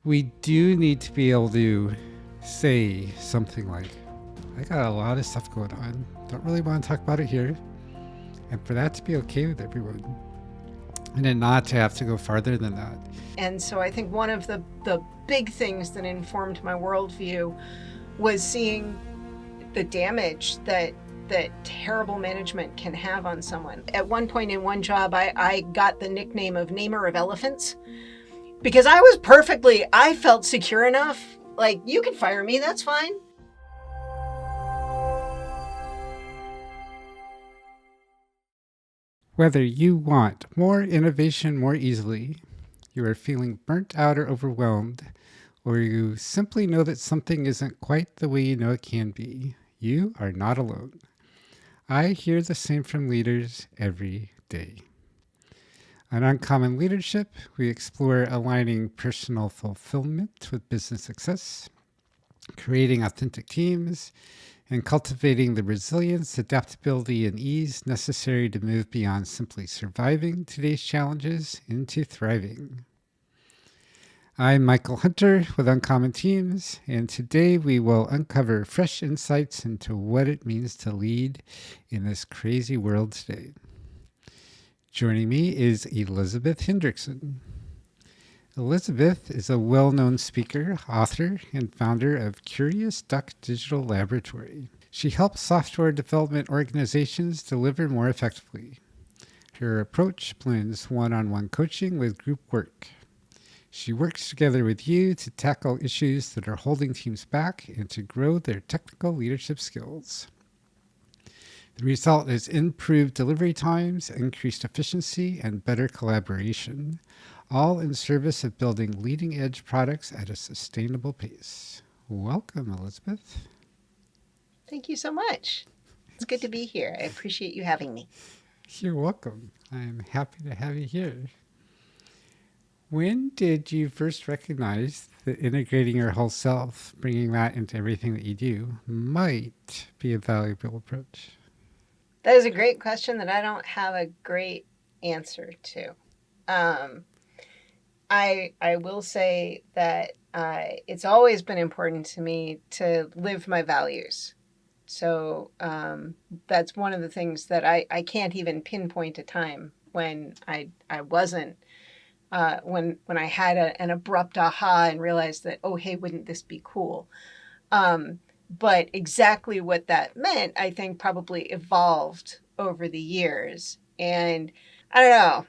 we do need to be able to say something like, I got a lot of stuff going on. Don't really want to talk about it here. And for that to be okay with everyone. And then not to have to go farther than that. And so I think one of the big things that informed my worldview was seeing the damage that terrible management can have on someone. At one point in one job, I got the nickname of Namer of Elephants because I felt secure enough. Like, you can fire me, that's fine. Whether you want more innovation more easily, you are feeling burnt out or overwhelmed, or you simply know that something isn't quite the way you know it can be, you are not alone. I hear the same from leaders every day. On Uncommon Leadership, we explore aligning personal fulfillment with business success, creating authentic teams, and cultivating the resilience, adaptability, and ease necessary to move beyond simply surviving today's challenges into thriving. I'm Michael Hunter with Uncommon Teams, and today we will uncover fresh insights into what it means to lead in this crazy world today. Joining me is Elisabeth Hendrickson. Elisabeth is a well-known speaker, author, and founder of Curious Duck Digital Laboratory. She helps software development organizations deliver more effectively. Her approach blends one-on-one coaching with group work. She works together with you to tackle issues that are holding teams back and to grow their technical leadership skills. The result is improved delivery times, increased efficiency, and better collaboration, all in service of building leading-edge products at a sustainable pace. Welcome, Elisabeth. Thank you so much. It's good to be here. I appreciate you having me. You're welcome. I'm happy to have you here. When did you first recognize that integrating your whole self, bringing that into everything that you do, might be a valuable approach? That is a great question that I don't have a great answer to. I will say that it's always been important to me to live my values. So that's one of the things that I can't even pinpoint a time when I wasn't, when I had an abrupt aha and realized that, oh, hey, wouldn't this be cool? But exactly what that meant, I think, probably evolved over the years. And I don't know.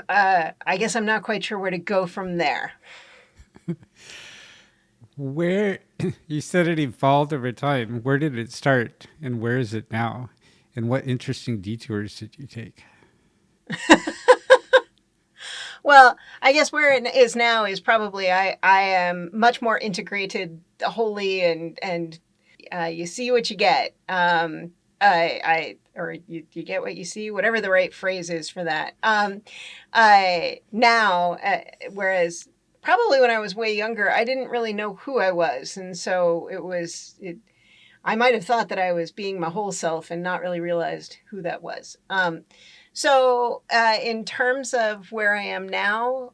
I guess I'm not quite sure where to go from there. Where you said it evolved over time. Where did it start, and where is it now? And what interesting detours did you take? Well, I guess where it is now is probably I am much more integrated wholly, and you see what you get. Or you get what you see, whatever the right phrase is for that. Whereas probably when I was way younger, I didn't really know who I was. And so I might have thought that I was being my whole self and not really realized who that was. So in terms of where I am now,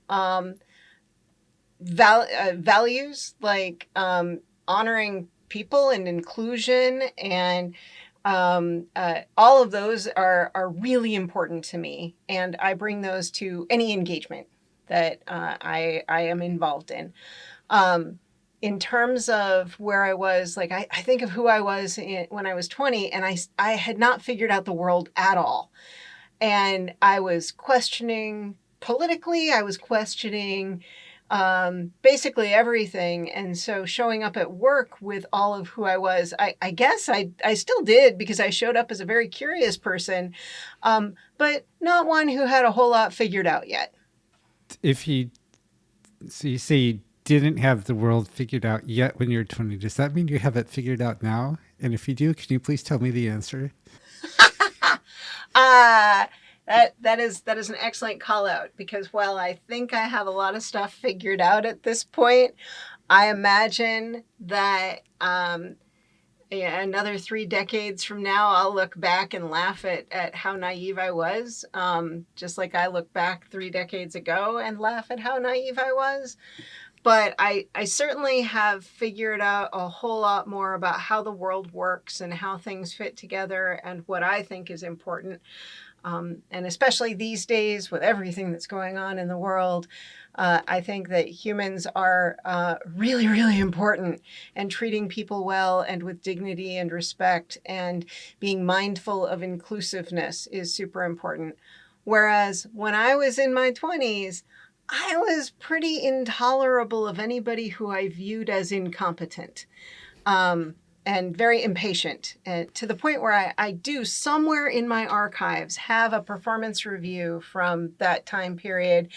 values like honoring people and inclusion and all of those are really important to me. And I bring those to any engagement that I am involved in. In terms of where I was, like I think of who I was when I was 20, and I had not figured out the world at all. And I was questioning politically, I was questioning basically everything. And so showing up at work with all of who I was, I guess I still did because I showed up as a very curious person, but not one who had a whole lot figured out yet. So you say you didn't have the world figured out yet when you're 20. Does that mean you have it figured out now? And if you do, can you please tell me the answer? That is an excellent call out, because while I think I have a lot of stuff figured out at this point, I imagine that another 3 decades from now, I'll look back and laugh at how naive I was, just like I look back 3 decades ago and laugh at how naive I was. But I certainly have figured out a whole lot more about how the world works and how things fit together and what I think is important. And especially these days with everything that's going on in the world, I think that humans are really, really important, and treating people well and with dignity and respect and being mindful of inclusiveness is super important. Whereas when I was in my 20s, I was pretty intolerable of anybody who I viewed as incompetent. And very impatient, to the point where I do somewhere in my archives have a performance review from that time period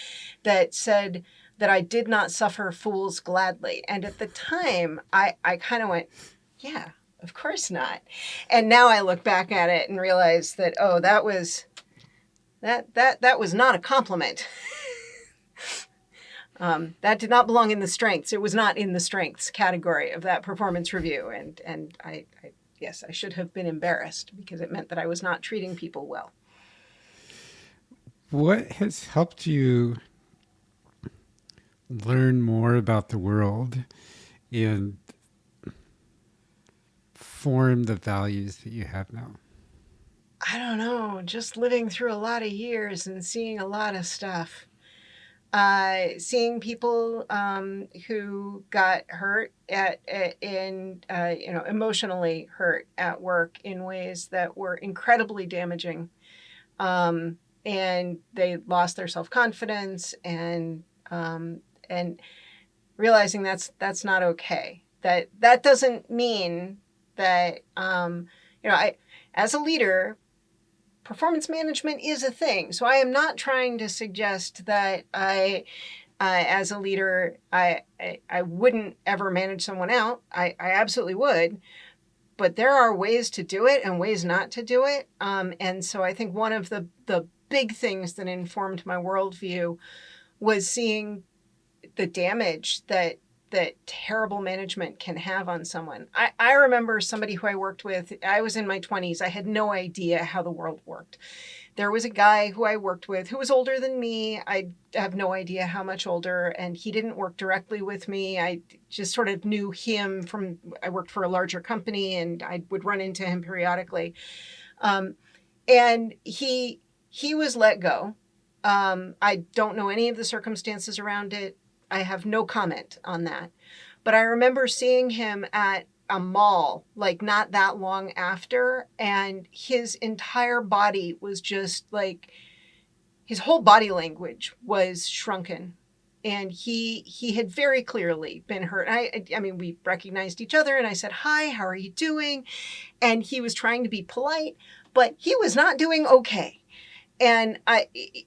that said that I did not suffer fools gladly. And at the time, I kind of went, yeah, of course not. And now I look back at it and realize that, oh, that was not a compliment. That did not belong in the strengths. It was not in the strengths category of that performance review. And yes, I should have been embarrassed because it meant that I was not treating people well. What has helped you learn more about the world and form the values that you have now? I don't know, just living through a lot of years and seeing a lot of stuff. Seeing people who got hurt emotionally hurt at work in ways that were incredibly damaging, and they lost their self-confidence, and realizing that's not okay. That doesn't mean that I, as a leader, performance management is a thing. So I am not trying to suggest that as a leader, I wouldn't ever manage someone out. I absolutely would. But there are ways to do it and ways not to do it. And so I think one of the big things that informed my worldview was seeing the damage that terrible management can have on someone. I remember somebody who I worked with. I was in my 20s. I had no idea how the world worked. There was a guy who I worked with who was older than me. I have no idea how much older, and he didn't work directly with me. I just sort of knew him from, I worked for a larger company, and I would run into him periodically. And he was let go. I don't know any of the circumstances around it. I have no comment on that. But I remember seeing him at a mall, like not that long after, and his entire body was just like, his whole body language was shrunken. And he had very clearly been hurt. I mean, we recognized each other, and I said, "Hi, how are you doing?" And he was trying to be polite, but he was not doing okay. And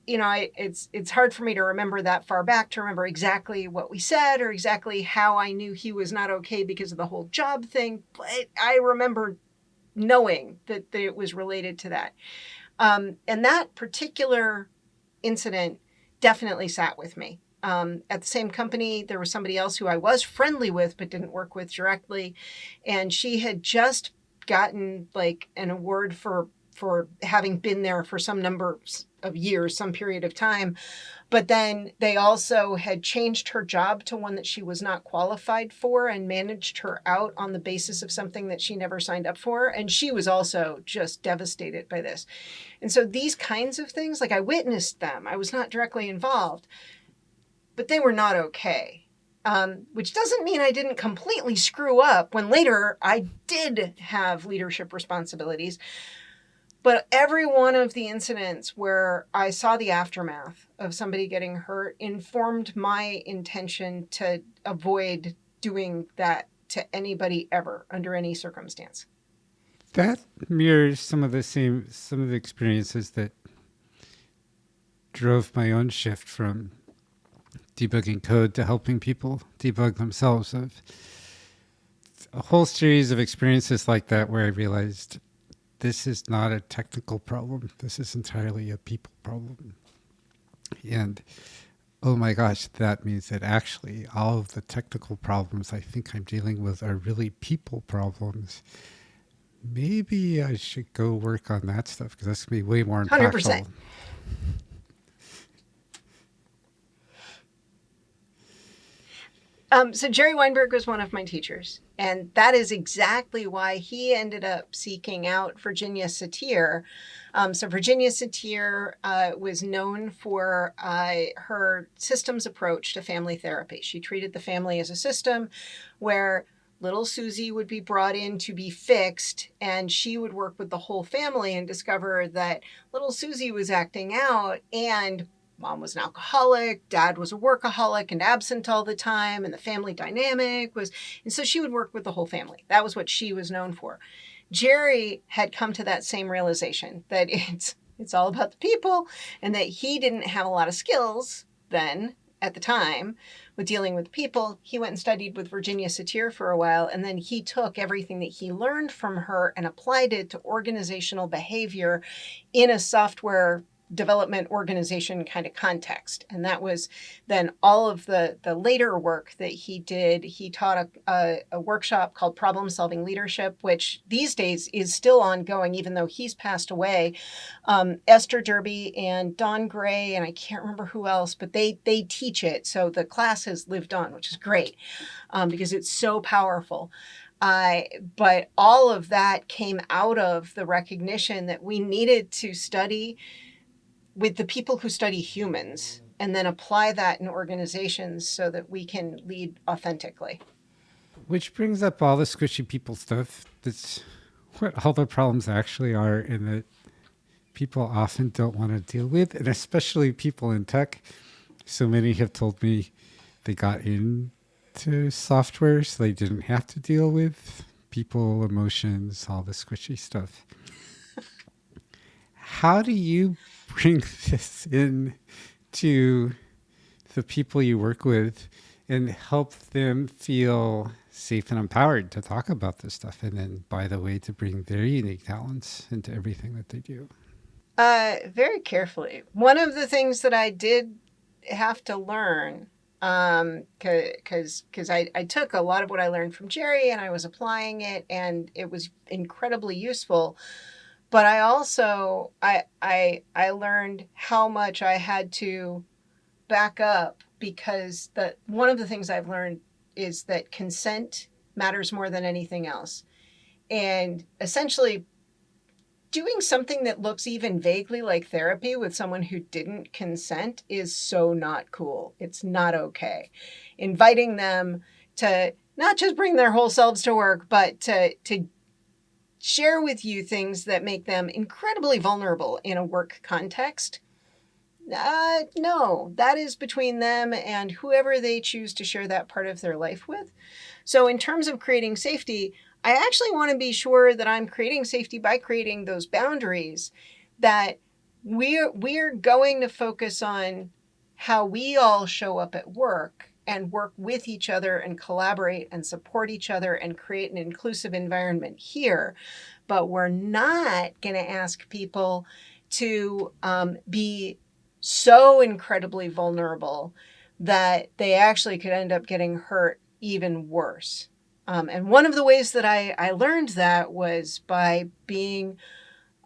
it's hard for me to remember that far back to remember exactly what we said or exactly how I knew he was not okay because of the whole job thing. But I remember knowing that it was related to that. And that particular incident definitely sat with me. At the same company, there was somebody else who I was friendly with but didn't work with directly. And she had just gotten like an award for having been there for some number of years, some period of time. But then they also had changed her job to one that she was not qualified for and managed her out on the basis of something that she never signed up for. And she was also just devastated by this. And so these kinds of things, like I witnessed them, I was not directly involved, but they were not okay. Which doesn't mean I didn't completely screw up when later I did have leadership responsibilities. But every one of the incidents where I saw the aftermath of somebody getting hurt informed my intention to avoid doing that to anybody ever under any circumstance. That mirrors some of the experiences that drove my own shift from debugging code to helping people debug themselves. Of a whole series of experiences like that where I realized this is not a technical problem. This is entirely a people problem. And oh my gosh, that means that actually all of the technical problems I think I'm dealing with are really people problems. Maybe I should go work on that stuff because that's going to be way more impactful. 100%. So Jerry Weinberg was one of my teachers, and that is exactly why he ended up seeking out Virginia Satir. So Virginia Satir was known for her systems approach to family therapy. She treated the family as a system where little Susie would be brought in to be fixed, and she would work with the whole family and discover that little Susie was acting out, and mom was an alcoholic, dad was a workaholic and absent all the time, and the family dynamic was, and so she would work with the whole family. That was what she was known for. Jerry had come to that same realization that it's all about the people, and that he didn't have a lot of skills then at the time with dealing with people. He went and studied with Virginia Satir for a while, and then he took everything that he learned from her and applied it to organizational behavior in a software development organization kind of context. And that was then all of the later work that he did. He taught a workshop called Problem Solving Leadership, which these days is still ongoing, even though he's passed away. Esther Derby and Don Gray, and I can't remember who else, but they teach it. So the class has lived on, which is great because it's so powerful. But all of that came out of the recognition that we needed to study with the people who study humans and then apply that in organizations so that we can lead authentically. Which brings up all the squishy people stuff. That's what all the problems actually are, and that people often don't want to deal with, and especially people in tech. So many have told me they got into software so they didn't have to deal with people, emotions, all the squishy stuff. How do you bring this in to the people you work with and help them feel safe and empowered to talk about this stuff, and then, by the way, to bring their unique talents into everything that they do? Very carefully. One of the things that I did have to learn, because I took a lot of what I learned from Jerry and I was applying it, and it was incredibly useful. But I also I learned how much I had to back up, because one of the things I've learned is that consent matters more than anything else. And essentially doing something that looks even vaguely like therapy with someone who didn't consent is so not cool. It's not okay. Inviting them to not just bring their whole selves to work, but to share with you things that make them incredibly vulnerable in a work context. No, that is between them and whoever they choose to share that part of their life with. So in terms of creating safety, I actually want to be sure that I'm creating safety by creating those boundaries, that we're going to focus on how we all show up at work and work with each other and collaborate and support each other and create an inclusive environment here. But we're not going to ask people to be so incredibly vulnerable that they actually could end up getting hurt even worse. And one of the ways that I learned that was by being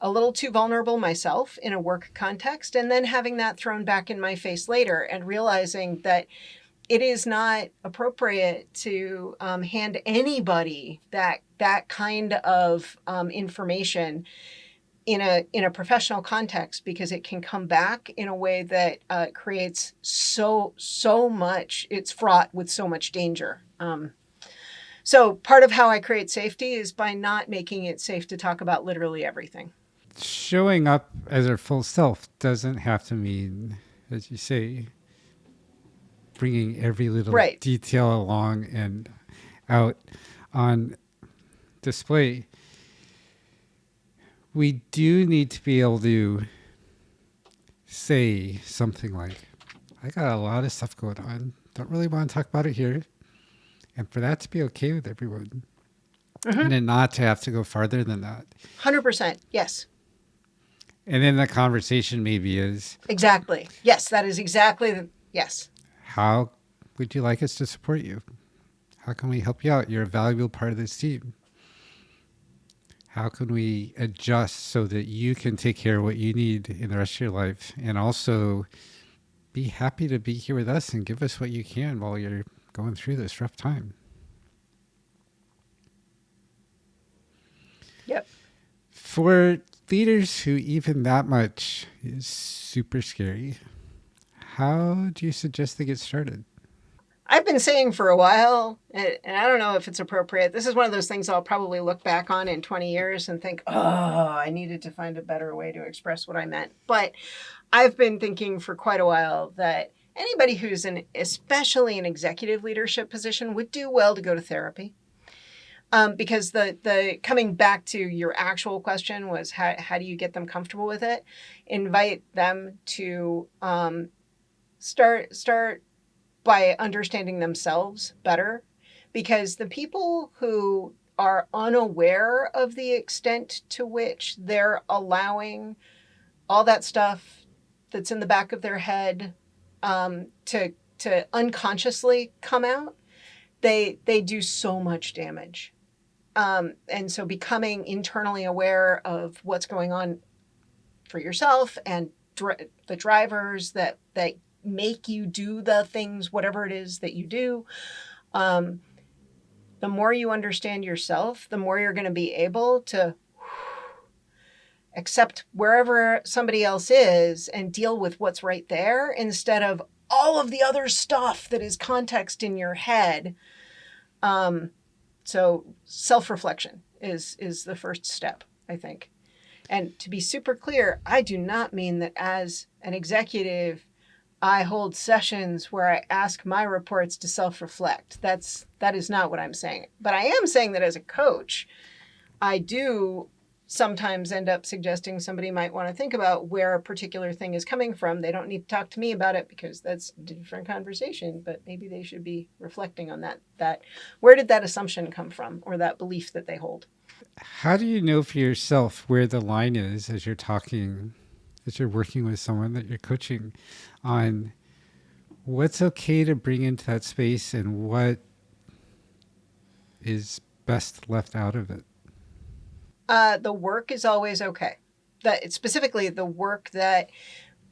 a little too vulnerable myself in a work context, and then having that thrown back in my face later and realizing that it is not appropriate to hand anybody that kind of information in a professional context, because it can come back in a way that creates so much. It's fraught with so much danger. So part of how I create safety is by not making it safe to talk about literally everything. Showing up as our full self doesn't have to mean, as you say, bringing every little Right. detail along and out on display. We do need to be able to say something like, I got a lot of stuff going on. Don't really want to talk about it here. And for that to be okay with everyone. Mm-hmm. And then not to have to go farther than that. 100%. Yes. And then the conversation maybe is... Exactly. Yes, that is exactly... Yes. How would you like us to support you? How can we help you out? You're a valuable part of this team. How can we adjust so that you can take care of what you need in the rest of your life, and also be happy to be here with us and give us what you can while you're going through this rough time. Yep. For leaders who even that much is super scary, how do you suggest they get started? I've been saying for a while, and I don't know if it's appropriate. This is one of those things I'll probably look back on in 20 years and think, oh, I needed to find a better way to express what I meant. But I've been thinking for quite a while that anybody who's in, especially an executive leadership position, would do well to go to therapy. Because the coming back to your actual question was how do you get them comfortable with it? Invite them to start by understanding themselves better, because the people who are unaware of the extent to which they're allowing all that stuff that's in the back of their head to unconsciously come out, they do so much damage. And so becoming internally aware of what's going on for yourself and the drivers that make you do the things, whatever it is that you do, the more you understand yourself, the more you're going to be able to accept wherever somebody else is and deal with what's right there instead of all of the other stuff that is context in your head. So self-reflection is the first step, I think. And to be super clear, I do not mean that as an executive, I hold sessions where I ask my reports to self-reflect. That is not what I'm saying. But I am saying that as a coach, I do sometimes end up suggesting somebody might want to think about where a particular thing is coming from. They don't need to talk to me about it because that's a different conversation, but maybe they should be reflecting on that where did that assumption come from, or that belief that they hold. How do you know for yourself where the line is as you're talking, as you're working with someone that you're coaching on what's okay to bring into that space and what is best left out of it? The work is always okay. That specifically the work that,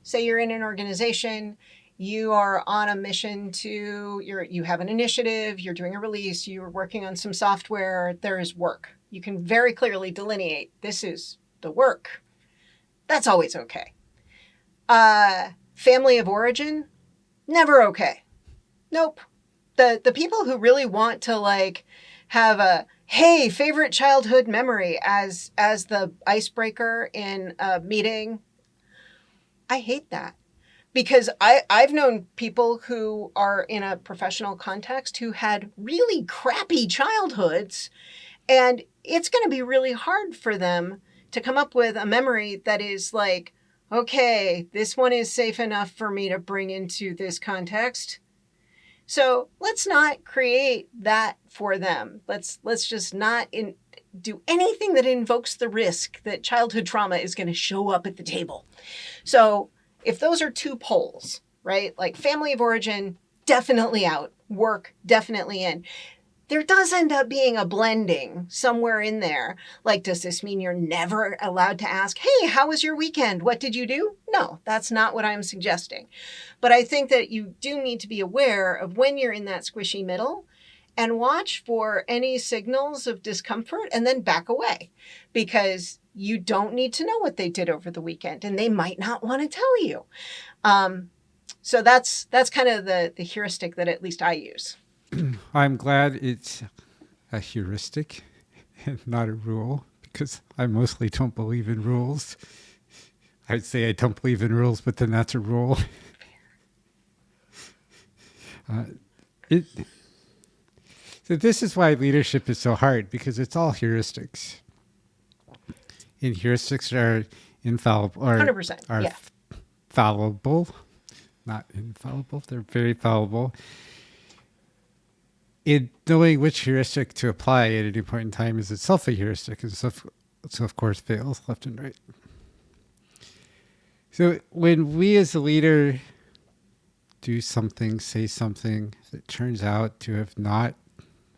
say you're in an organization, you are on a mission to, you have an initiative, you're doing a release, you're working on some software, there is work. You can very clearly delineate this is the work. That's always okay. Family of origin, never okay. Nope. The people who really want to like have a hey favorite childhood memory as the icebreaker in a meeting, I hate that. Because I've known people who are in a professional context who had really crappy childhoods, and it's going to be really hard for them to come up with a memory that is like, okay, this one is safe enough for me to bring into this context. So let's not create that for them. Let's just not do anything that invokes the risk that childhood trauma is going to show up at the table. So if those are two poles, right? Like family of origin, definitely out. Work, definitely in. There does end up being a blending somewhere in there. Like, does this mean you're never allowed to ask, hey, how was your weekend? What did you do? No, that's not what I'm suggesting. But I think that you do need to be aware of when you're in that squishy middle and watch for any signals of discomfort and then back away, because you don't need to know what they did over the weekend and they might not want to tell you. So that's kind of the heuristic that at least I use. I'm glad it's a heuristic and not a rule, because I mostly don't believe in rules. I'd say I don't believe in rules, but then that's a rule. It, so this is why leadership is so hard, because it's all heuristics. And heuristics are infallible, or 100%. are Yeah. fallible, not infallible. They're very fallible. In knowing which heuristic to apply at any point in time is itself a heuristic, and so of course fails left and right. So when we as a leader do something, say something that turns out to have not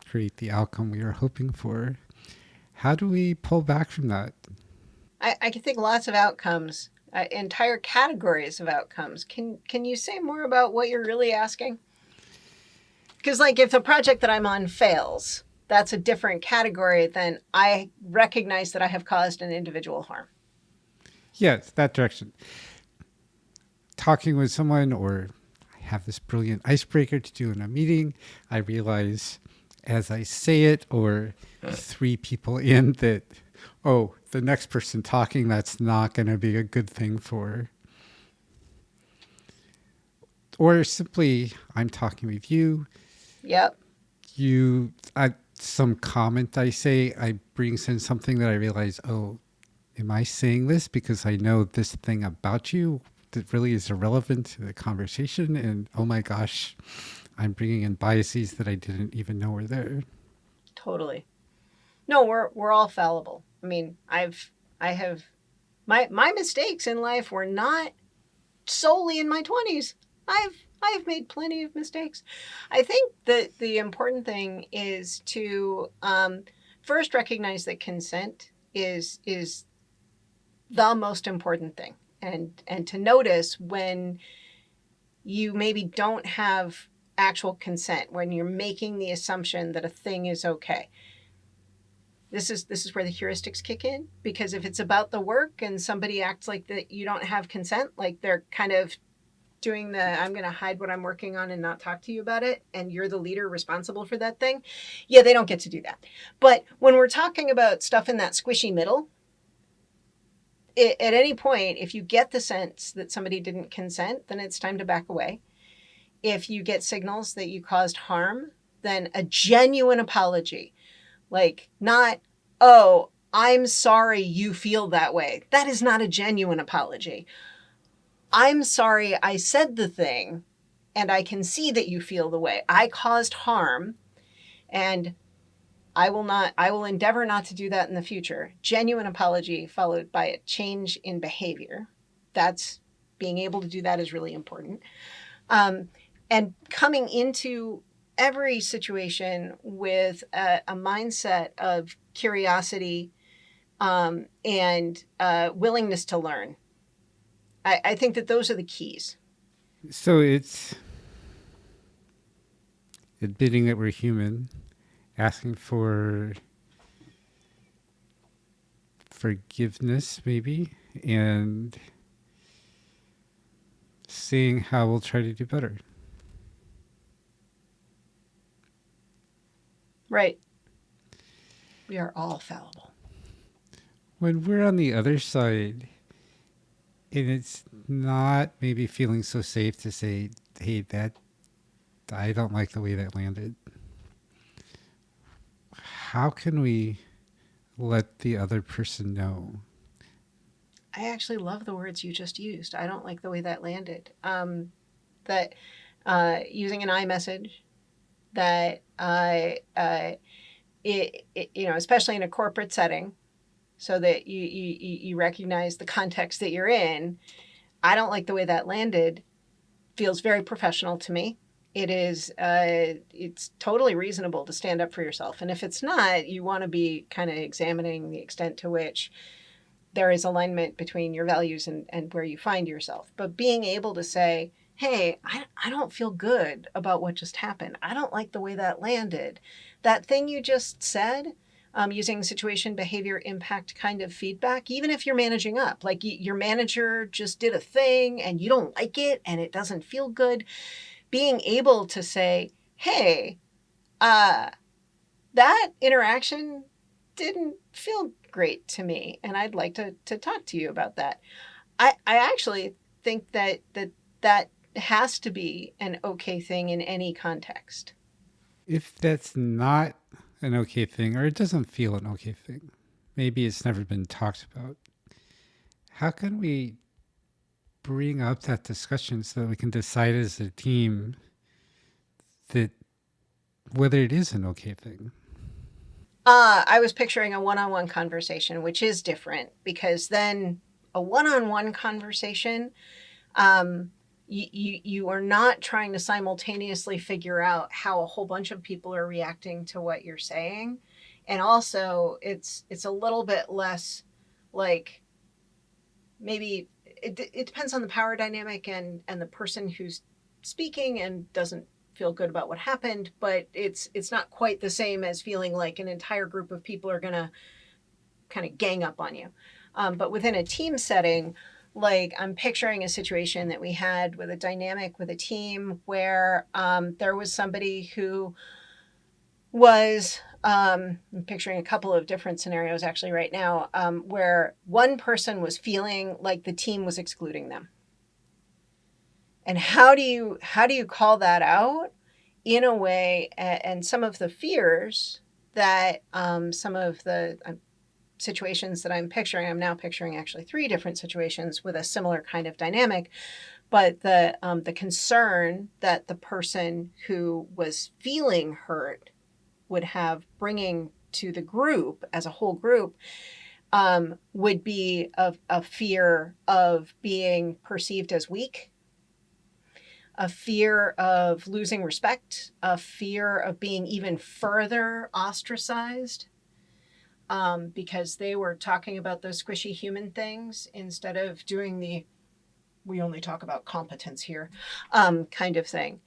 create the outcome we are hoping for, how do we pull back from that? I can think lots of outcomes, entire categories of outcomes. Can you say more about what you're really asking? Because, like, if the project that I'm on fails, that's a different category than I recognize that I have caused an individual harm. Yes, that direction. Talking with someone, or I have this brilliant icebreaker to do in a meeting. I realize as I say it, or 3 people in, that, oh, the next person talking, that's not going to be a good thing for. Or simply, I'm talking with you. Yep. Some comment I say, I brings in something that I realize, oh, am I saying this because I know this thing about you that really is irrelevant to the conversation? And oh my gosh, I'm bringing in biases that I didn't even know were there. Totally. No, we're all fallible. I mean, I have my mistakes in life were not solely in my 20s. I've made plenty of mistakes. I think that the important thing is to first recognize that consent is the most important thing, and to notice when you maybe don't have actual consent, when you're making the assumption that a thing is okay. This is where the heuristics kick in, because if it's about the work and somebody acts like that you don't have consent, like they're kind of doing the I'm going to hide what I'm working on and not talk to you about it, and you're the leader responsible for that thing, yeah, they don't get to do that. But when we're talking about stuff in that squishy middle, at any point, if you get the sense that somebody didn't consent, then it's time to back away. If you get signals that you caused harm, then a genuine apology, like not, oh, I'm sorry you feel that way. That is not a genuine apology. I'm sorry I said the thing, and I can see that you feel the way. I caused harm, and I will endeavor not to do that in the future. Genuine apology followed by a change in behavior. That's being able to do that is really important. And coming into every situation with a mindset of curiosity and willingness to learn. I think that those are the keys. So it's admitting that we're human, asking for forgiveness, maybe, and seeing how we'll try to do better. Right. We are all fallible. When we're on the other side, and it's not maybe feeling so safe to say, hey, that I don't like the way that landed. How can we let the other person know? I actually love the words you just used. I don't like the way that landed. That using an iMessage, that especially in a corporate setting, so that you recognize the context that you're in. I don't like the way that landed. Feels very professional to me. It is. It's totally reasonable to stand up for yourself, and if it's not, you want to be kind of examining the extent to which there is alignment between your values and where you find yourself. But being able to say, hey, I don't feel good about what just happened. I don't like the way that landed. That thing you just said, using situation, behavior, impact kind of feedback, even if you're managing up, like your manager just did a thing and you don't like it and it doesn't feel good, being able to say, hey, that interaction didn't feel great to me, and I'd like to talk to you about that. I actually think that has to be an okay thing in any context. If that's not an okay thing, or it doesn't feel an okay thing, maybe it's never been talked about, how can we bring up that discussion so that we can decide as a team that whether it is an okay thing? I was picturing a one-on-one conversation, which is different, because then a one-on-one conversation, you are not trying to simultaneously figure out how a whole bunch of people are reacting to what you're saying, and also it's a little bit less like, maybe it depends on the power dynamic and the person who's speaking and doesn't feel good about what happened, but it's not quite the same as feeling like an entire group of people are going to kind of gang up on you. But within a team setting, like I'm picturing a situation that we had with a dynamic with a team where there was somebody who was I'm picturing a couple of different scenarios actually right now, where one person was feeling like the team was excluding them. And how do you call that out in a way? And some of the fears that some of the situations that I'm now picturing actually 3 different situations with a similar kind of dynamic. But the concern that the person who was feeling hurt would have bringing to the group as a whole group would be a fear of being perceived as weak, a fear of losing respect, a fear of being even further ostracized because they were talking about those squishy human things instead of doing the we only talk about competence here kind of thing.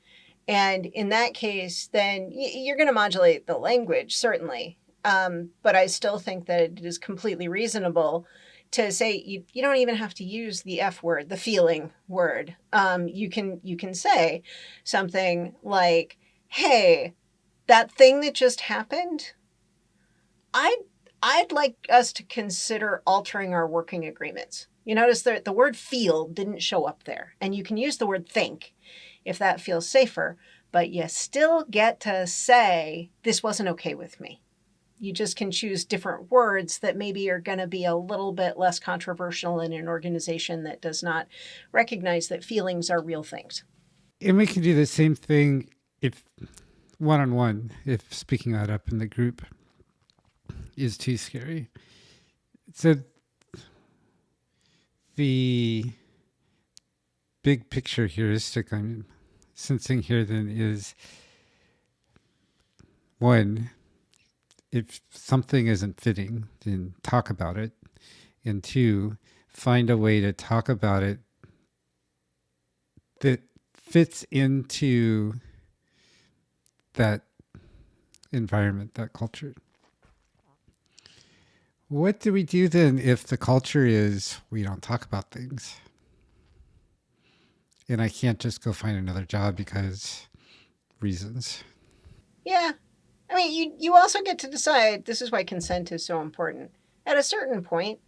And in that case, then you're going to modulate the language, certainly. But I still think that it is completely reasonable to say you don't even have to use the F word, the feeling word. You can say something like, "Hey, that thing that just happened, I'd like us to consider altering our working agreements." You notice that the word "feel" didn't show up there, and you can use the word "think" if that feels safer, but you still get to say, "This wasn't okay with me." You just can choose different words that maybe are going to be a little bit less controversial in an organization that does not recognize that feelings are real things. And we can do the same thing if one-on-one, if speaking that up in the group is too scary. So the big picture heuristic I'm sensing here then is, one, if something isn't fitting, then talk about it. And 2, find a way to talk about it that fits into that environment, that culture. What do we do then if the culture is we don't talk about things? And I can't just go find another job because reasons. Yeah. I mean, you also get to decide. This is why consent is so important. At a certain point,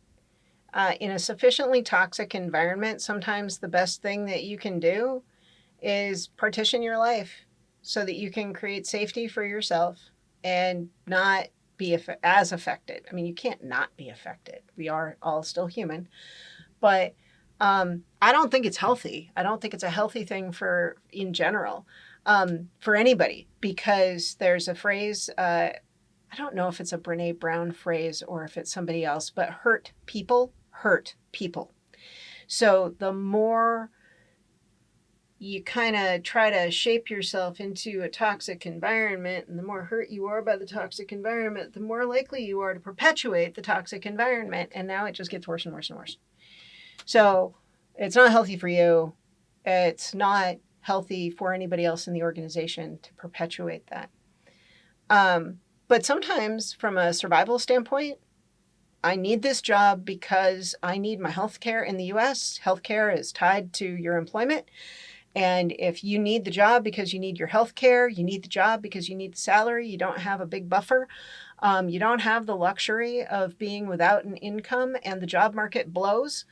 in a sufficiently toxic environment, sometimes the best thing that you can do is partition your life so that you can create safety for yourself and not be as affected. I mean, you can't not be affected. We are all still human. But I don't think it's healthy. I don't think it's a healthy thing in general for anybody, because there's a phrase, I don't know if it's a Brene Brown phrase or if it's somebody else, but hurt people hurt people. So the more you kind of try to shape yourself into a toxic environment, and the more hurt you are by the toxic environment, the more likely you are to perpetuate the toxic environment. And now it just gets worse and worse and worse. So it's not healthy for you. It's not healthy for anybody else in the organization to perpetuate that. But sometimes from a survival standpoint, I need this job because I need my health care in the US. Healthcare is tied to your employment. And if you need the job because you need your health care, you need the job because you need the salary, you don't have a big buffer, you don't have the luxury of being without an income, and the job market blows,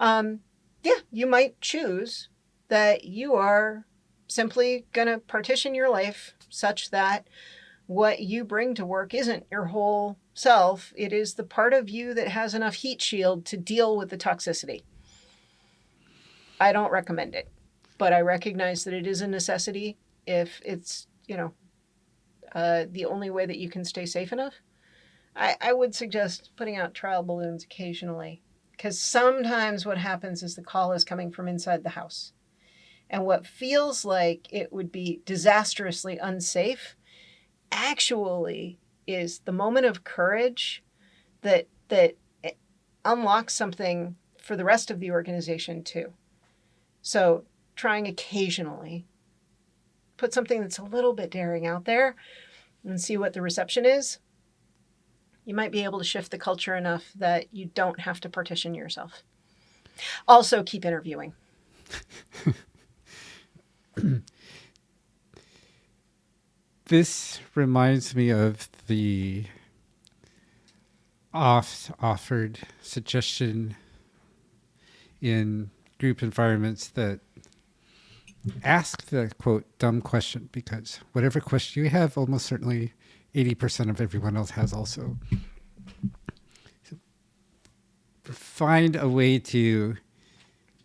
you might choose that you are simply going to partition your life such that what you bring to work isn't your whole self. It is the part of you that has enough heat shield to deal with the toxicity. I don't recommend it, but I recognize that it is a necessity if it's, the only way that you can stay safe enough. I would suggest putting out trial balloons occasionally, because sometimes what happens is the call is coming from inside the house. And what feels like it would be disastrously unsafe actually is the moment of courage that unlocks something for the rest of the organization too. So trying occasionally put something that's a little bit daring out there and see what the reception is, you might be able to shift the culture enough that you don't have to partition yourself. Also, keep interviewing. This reminds me of the offered suggestion in group environments that ask the quote dumb question, because whatever question you have, almost certainly 80% of everyone else has also. Find a way to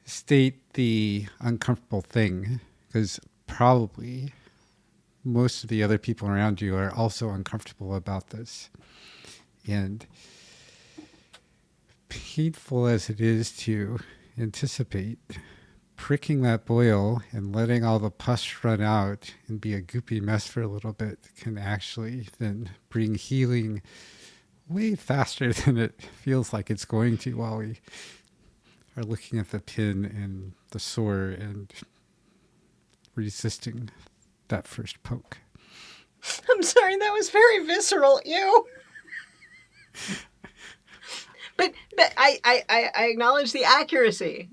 state the uncomfortable thing, because probably most of the other people around you are also uncomfortable about this. And painful as it is to anticipate, pricking that boil and letting all the pus run out and be a goopy mess for a little bit can actually then bring healing way faster than it feels like it's going to while we are looking at the pin and the sore and resisting that first poke. I'm sorry, that was very visceral. Ew. But I acknowledge the accuracy.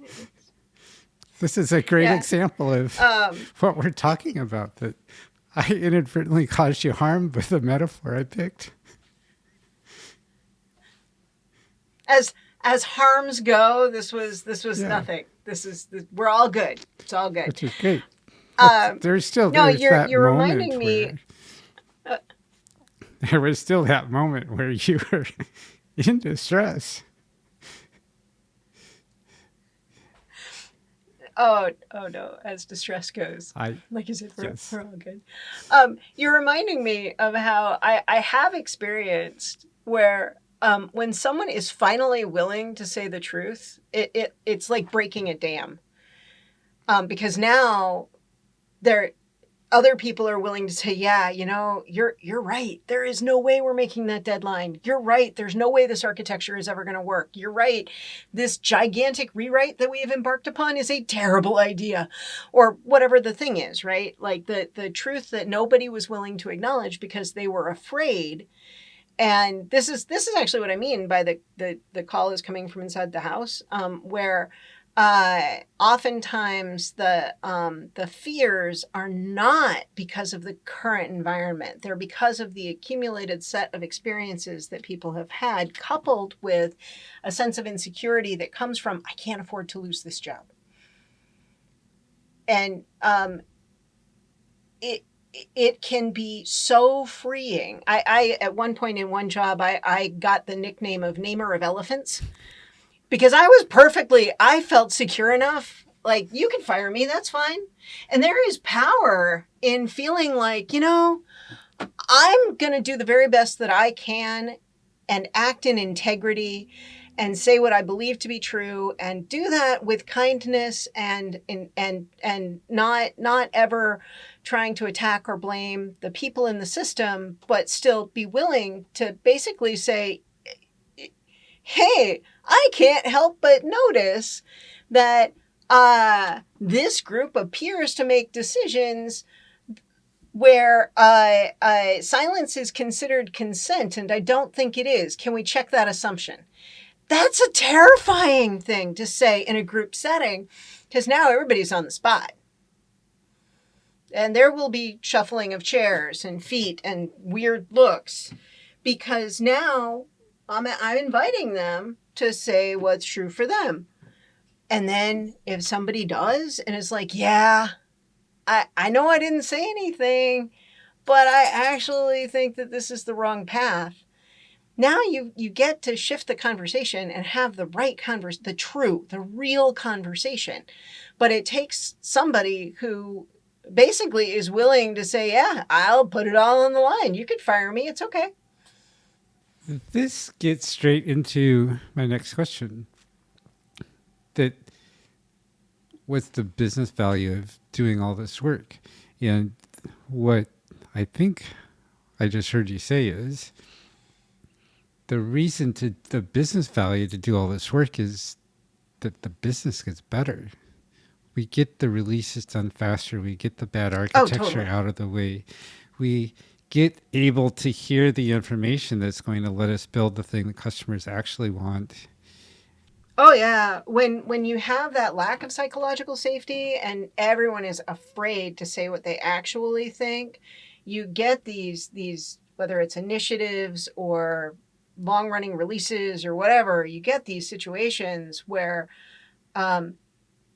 This is a great example of what we're talking about, that I inadvertently caused you harm with the metaphor I picked. As harms go, this was nothing. We're all good. It's all good. Which is great. There's still you're that reminding moment me. where there was still that moment where you were in distress. Oh no! As distress goes, like you said, we're all good. You're reminding me of how I have experienced where when someone is finally willing to say the truth, it's like breaking a dam. Because now other people are willing to say, yeah, you're right. There is no way we're making that deadline. You're right. There's no way this architecture is ever going to work. You're right. This gigantic rewrite that we have embarked upon is a terrible idea, or whatever the thing is, right? Like the truth that nobody was willing to acknowledge because they were afraid. And this is actually what I mean by the call is coming from inside the house, where oftentimes the fears are not because of the current environment. They're because of the accumulated set of experiences that people have had, coupled with a sense of insecurity that comes from, I can't afford to lose this job. And it can be so freeing. I at one point in one job, I got the nickname of Namer of Elephants. Because I felt secure enough, like, you can fire me, that's fine. And there is power in feeling like, I'm going to do the very best that I can and act in integrity and say what I believe to be true and do that with kindness and not ever trying to attack or blame the people in the system, but still be willing to basically say, hey, I can't help but notice that this group appears to make decisions where silence is considered consent, and I don't think it is. Can we check that assumption? That's a terrifying thing to say in a group setting, because now everybody's on the spot. And there will be shuffling of chairs and feet and weird looks, because now I'm inviting them to say what's true for them. And then if somebody does and is like, yeah, I know I didn't say anything, but I actually think that this is the wrong path. Now you get to shift the conversation and have the right the real conversation. But it takes somebody who basically is willing to say, yeah, I'll put it all on the line. You could fire me. It's okay. This gets straight into my next question. What's the business value of doing all this work? And what I think I just heard you say is the business value to do all this work is that the business gets better. We get the releases done faster. We get the bad Oh, architecture totally. out of the way. We get able to hear the information that's going to let us build the thing that customers actually want. Oh yeah, when you have that lack of psychological safety and everyone is afraid to say what they actually think, you get these whether it's initiatives or long-running releases or whatever, you get these situations where um,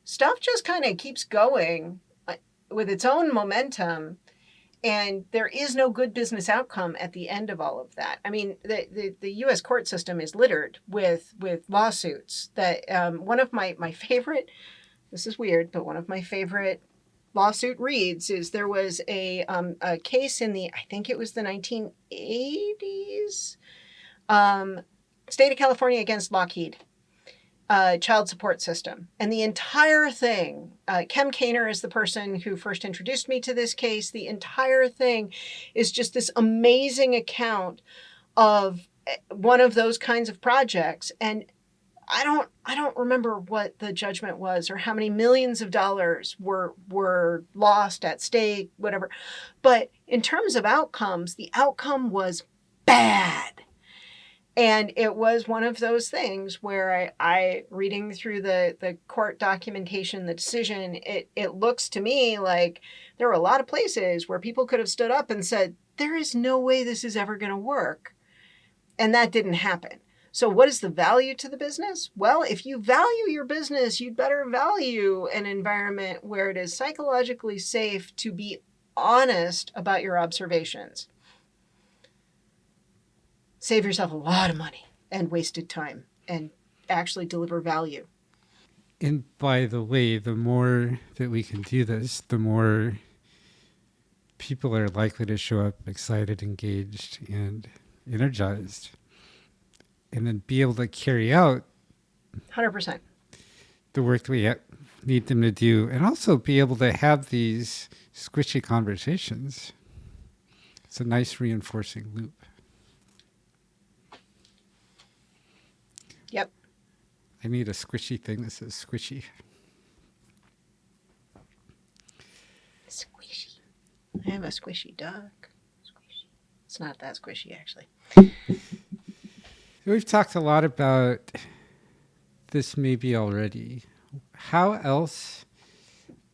stuff just kind of keeps going with its own momentum, and there is no good business outcome at the end of all of that. I mean, the U.S. court system is littered with lawsuits. That one of my favorite. This is weird, but one of my favorite lawsuit reads is there was a case in the, I think it was the 1980s, um, state of California against Lockheed, child support system. And the entire thing, Kem Kaner is the person who first introduced me to this case. The entire thing is just this amazing account of one of those kinds of projects. And I don't remember what the judgment was or how many millions of dollars were lost at stake, whatever. But in terms of outcomes, the outcome was bad. And it was one of those things where I reading through the court documentation, the decision, it looks to me like there were a lot of places where people could have stood up and said, there is no way this is ever going to work. And that didn't happen. So what is the value to the business? Well, if you value your business, you'd better value an environment where it is psychologically safe to be honest about your observations. Save yourself a lot of money and wasted time and actually deliver value. And by the way, the more that we can do this, the more people are likely to show up excited, engaged, and energized, and then be able to carry out 100%. the work that we need them to do, and also be able to have these squishy conversations. It's a nice reinforcing loop. Yep. I need a squishy thing that says squishy. Squishy. I have a squishy duck. Squishy. It's not that squishy, actually. We've talked a lot about this maybe already. How else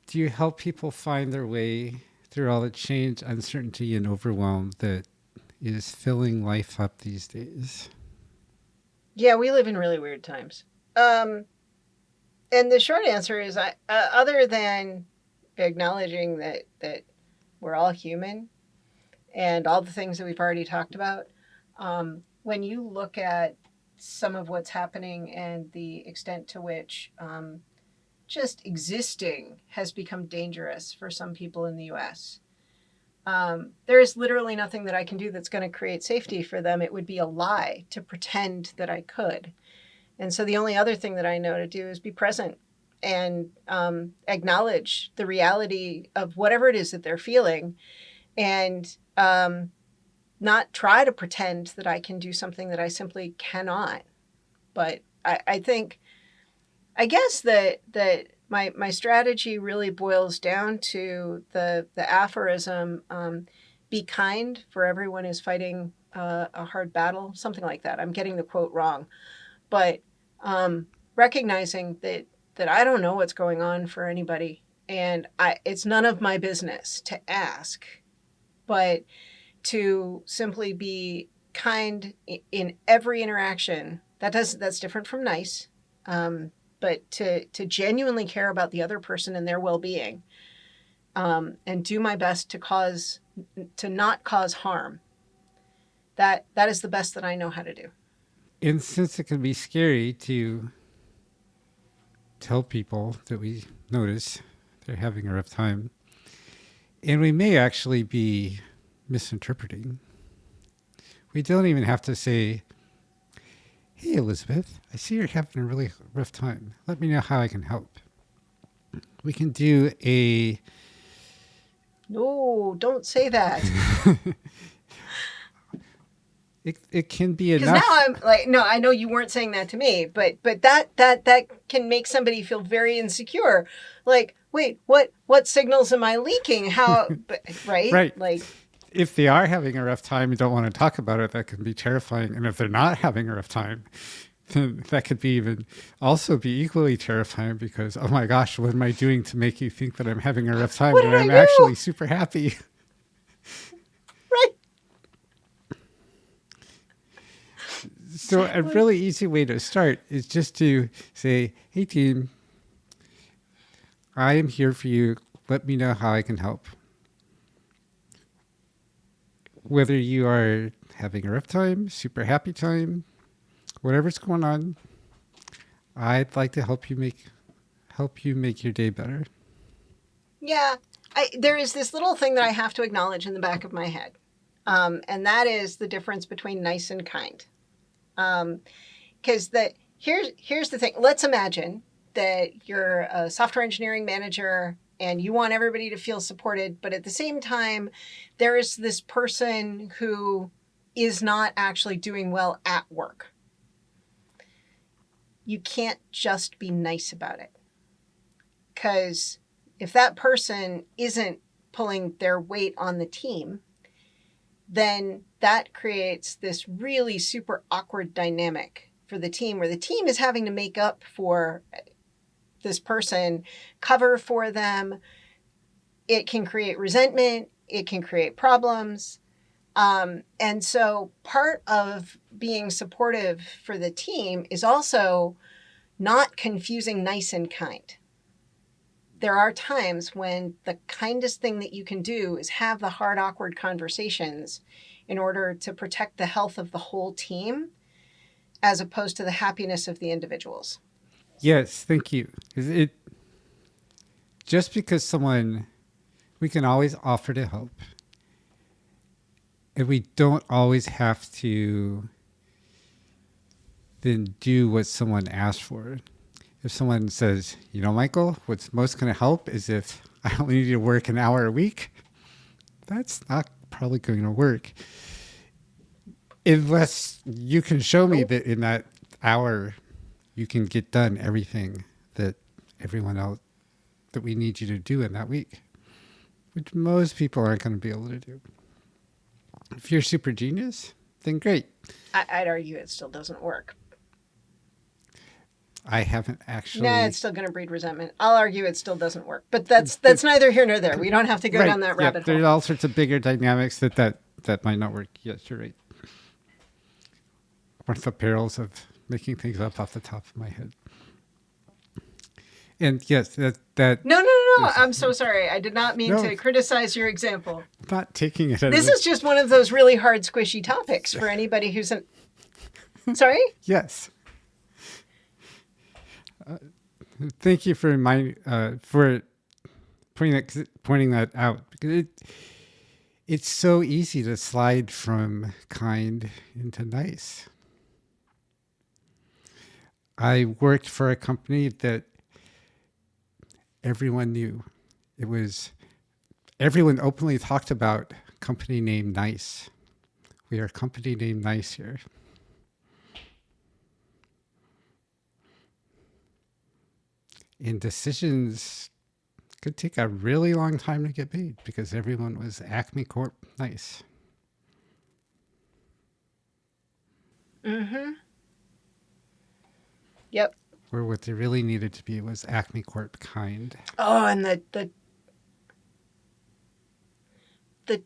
do you help people find their way through all the change, uncertainty, and overwhelm that is filling life up these days? Yeah, we live in really weird times. And the short answer is, other than acknowledging that we're all human and all the things that we've already talked about, when you look at some of what's happening and the extent to which just existing has become dangerous for some people in the US, there is literally nothing that I can do that's going to create safety for them. It would be a lie to pretend that I could. And so the only other thing that I know to do is be present and acknowledge the reality of whatever it is that they're feeling, and not try to pretend that I can do something that I simply cannot. But I think, I guess that my strategy really boils down to the aphorism, be kind, for everyone is fighting a hard battle, something like that. I'm getting the quote wrong. But recognizing that I don't know what's going on for anybody, and it's none of my business to ask, but to simply be kind in every interaction. That's different from nice, but to genuinely care about the other person and their well-being, and do my best to not cause harm. That is the best that I know how to do. And since it can be scary to tell people that we notice they're having a rough time, and we may actually be misinterpreting, we don't even have to say, hey, Elisabeth, I see you're having a really rough time. Let me know how I can help. We can do a... No, don't say that. it can be Because now enough. I'm like, no, I know you weren't saying that to me, but that can make somebody feel very insecure. Like, wait, what signals am I leaking? How, right? Right. Like, If they are having a rough time and don't want to talk about it, that can be terrifying. And if they're not having a rough time, then that could be even also be equally terrifying because, oh my gosh, what am I doing to make you think that I'm having a rough time what when did I I'm do? actually super happy? Right. So a really easy way to start is just to say, hey team, I am here for you. Let me know how I can help. Whether you are having a rough time, super happy time, whatever's going on, I'd like to help you make your day better. Yeah. There is this little thing that I have to acknowledge in the back of my head. And that is the difference between nice and kind. Because here's the thing. Let's imagine that you're a software engineering manager and you want everybody to feel supported, but at the same time, there is this person who is not actually doing well at work. You can't just be nice about it. Because if that person isn't pulling their weight on the team, then that creates this really super awkward dynamic for the team where the team is having to make up for this person, cover for them. It can create resentment. It can create problems. And so part of being supportive for the team is also not confusing nice and kind. There are times when the kindest thing that you can do is have the hard, awkward conversations in order to protect the health of the whole team as opposed to the happiness of the individuals. Yes, thank you. Just because we can always offer to help, and we don't always have to then do what someone asked for. If someone says, Michael, what's most going to help is if I only need to work an hour a week, that's not probably going to work. Unless you can show me that in that hour, you can get done everything that everyone else that we need you to do in that week, which most people aren't going to be able to do. If you're super genius, then great. I'd argue it still doesn't work. I haven't actually. Nah, it's still going to breed resentment. I'll argue it still doesn't work, but that's neither here nor there. We don't have to go down that rabbit hole. There's all sorts of bigger dynamics that might not work. Yes, you're right. One of the perils of making things up off the top of my head. And yes, that. No. I'm so sorry. I did not mean to criticize your example. I'm not taking it. This is just one of those really hard, squishy topics for anybody who's Sorry? Yes. Thank you for pointing that out, because it's so easy to slide from kind into nice. I worked for a company that everyone knew. Everyone openly talked about company name Nice. We are company name Nice here. And decisions could take a really long time to get made because everyone was Acme Corp Nice. Mm-hmm. Yep. Where what they really needed to be was Acme Corp kind. Oh, and the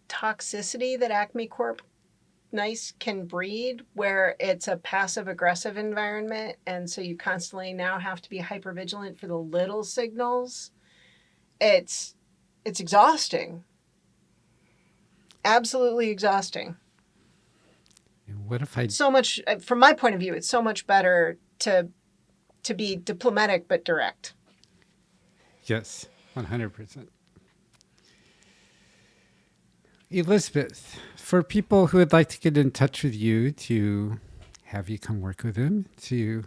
toxicity that Acme Corp Nice can breed, where it's a passive aggressive environment, and so you constantly now have to be hyper vigilant for the little signals. It's exhausting. Absolutely exhausting. What if so much from my point of view, it's so much better to be diplomatic but direct. Yes, 100%. Elisabeth, for people who would like to get in touch with you to have you come work with them, to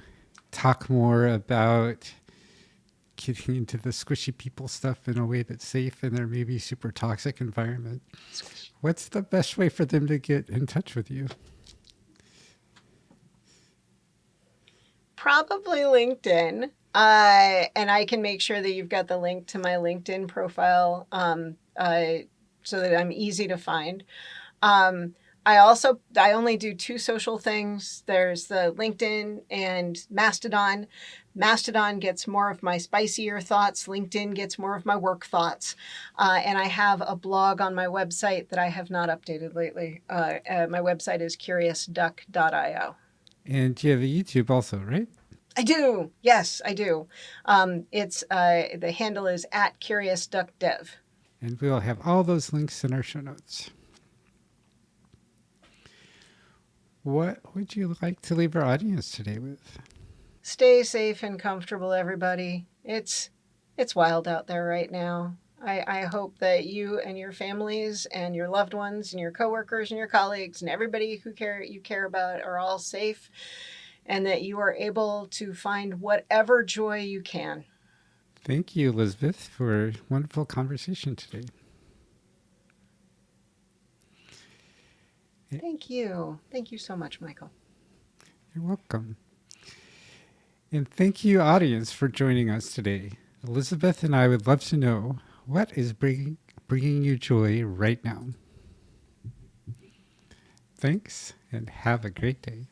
talk more about getting into the squishy people stuff in a way that's safe in their maybe super toxic environment, what's the best way for them to get in touch with you? Probably LinkedIn. And I can make sure that you've got the link to my LinkedIn profile so that I'm easy to find. I only do two social things. There's the LinkedIn and Mastodon. Mastodon gets more of my spicier thoughts. LinkedIn gets more of my work thoughts. And I have a blog on my website that I have not updated lately. My website is curiousduck.io. And you have a YouTube also, right? I do. Yes, I do. It's the handle is at curiousduckdev. And we'll have all those links in our show notes. What would you like to leave our audience today with? Stay safe and comfortable, everybody. It's wild out there right now. I hope that you and your families and your loved ones and your coworkers and your colleagues and everybody who you care about are all safe, and that you are able to find whatever joy you can. Thank you, Elisabeth, for a wonderful conversation today. Thank you. Thank you so much, Michael. You're welcome. And thank you, audience, for joining us today. Elisabeth and I would love to know what is bringing you joy right now. Thanks, and have a great day.